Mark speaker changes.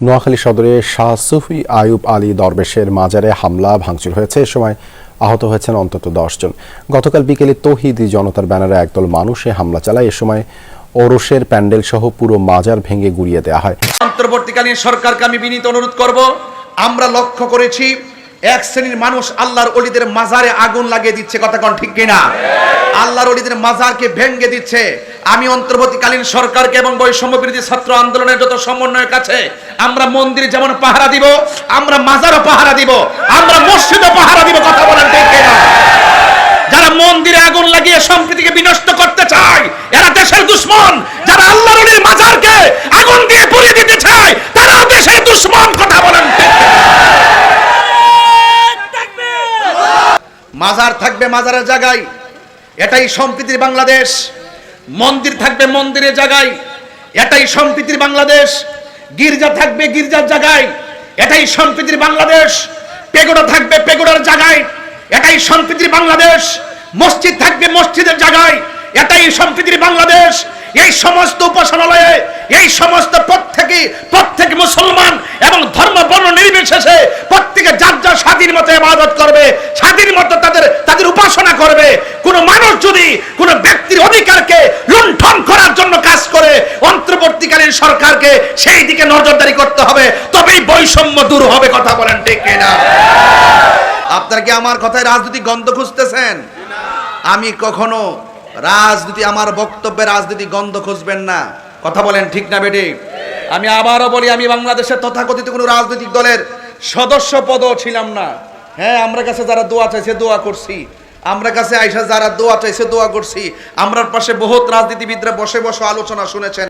Speaker 1: নোয়াখালী সদরে শাহ সুফি আয়ুব আলী দরবেশের মাজারে হামলা ভাঙচুর হয়েছে। এ সময় আহত হয়েছেন অন্তত 10 জন। গতকাল বিকেলে তৌহিদি জনতার ব্যানারে একদল মানুষে হামলা চালায়। এ সময় ওরসের প্যান্ডেল সহ পুরো মাজার ভেঙে গুড়িয়ে দেওয়া হয়।
Speaker 2: অন্তর্বর্তীকালীন সরকারকে আমি বিনীত অনুরোধ করব, আমরা লক্ষ্য করেছি এক শ্রেণীর মানুষ আল্লাহর ওলিদের মাজারে আগুন লাগিয়ে দিচ্ছে। কথা কোন ঠিক কিনা? আল্লাহর ওলিদের মাজারকে ভেঙে দিচ্ছে। আমি অন্তর্বর্তীকালীন সরকারকে এবং বৈষম্য বিরোধী ছাত্র আন্দোলনের যত সমন্বয়ের কাছে আমরা মন্দিরে যেমন পাহারা দিব, আমরা মাজারও পাহারা দিব, আমরা মসজিদও পাহারা দিব। কথা বলেন ঠিক কিনা? যারা মন্দিরে আগুন লাগিয়ে সম্প্রীতিকে বিনষ্ট করতে চায় এরা দেশের দুশমন। যারা আল্লাহর ওলির মাজারকে আগুন দিয়ে পুড়িয়ে দিতে চায় তারাও দেশের দুশমন। কথা বলেন ঠিক কিনা? মাজার থাকবে মাজারের জায়গায়, এটাই সম্প্রীতির বাংলাদেশ। মন্দির থাকবে মন্দিরের জায়গায়, এটাই সম্প্রীতির বাংলাদেশ। গির্জা থাকবে গির্জার জায়গায়, এটাই সম্প্রীতির বাংলাদেশ। পেগোডা থাকবে পেগোডার জায়গায়, এটাই সম্প্রীতির বাংলাদেশ। মসজিদ থাকবে মসজিদের জায়গায়, এটাই সম্প্রীতির বাংলাদেশ। এই সমস্ত উপাসনালয়ে এই সমস্ত প্রত্যেক মুসলমান এবং ধর্ম বর্ণ নির্বিশেষে প্রত্যেকে যার যার স্বাধীন মতো ইবাদত করবে, স্বাধীন মতো তাদের উপাসনা করবে। কোন মানুষ যদি কোন ব্যক্তির অধিকারকে লুণ্ঠন করার জন্য কাজ করে অন্তর্বর্তীকালীন সরকারকে সেই দিকে নজরদারি করতে হবে, তবেই বৈষম্য দূর হবে। কথা বলেন ঠিক কিনা? আপনারা কি আমার কথায় রাজনৈতিক গন্ধ খুঁজতেছেন? আমি কখনো রাজনীতি, আমার বক্তব্যে রাজনীতি গন্ধ খুঁজবেন না। কথা বলেন ঠিক না বেটি? আমি আবারও বলি, আমি বাংলাদেশের তথাকথিত কোনো রাজনৈতিক দলের সদস্য পদও ছিলাম না। হ্যাঁ, আমরা কাছে যারা দোয়া চাইছে দোয়া করছি, আমরা কাছে আইসা যারা দোয়া চাইছে দোয়া করছি। আমরার পাশে বহুত রাজনীতিবিদরা বসে বসে আলোচনা শুনেছেন।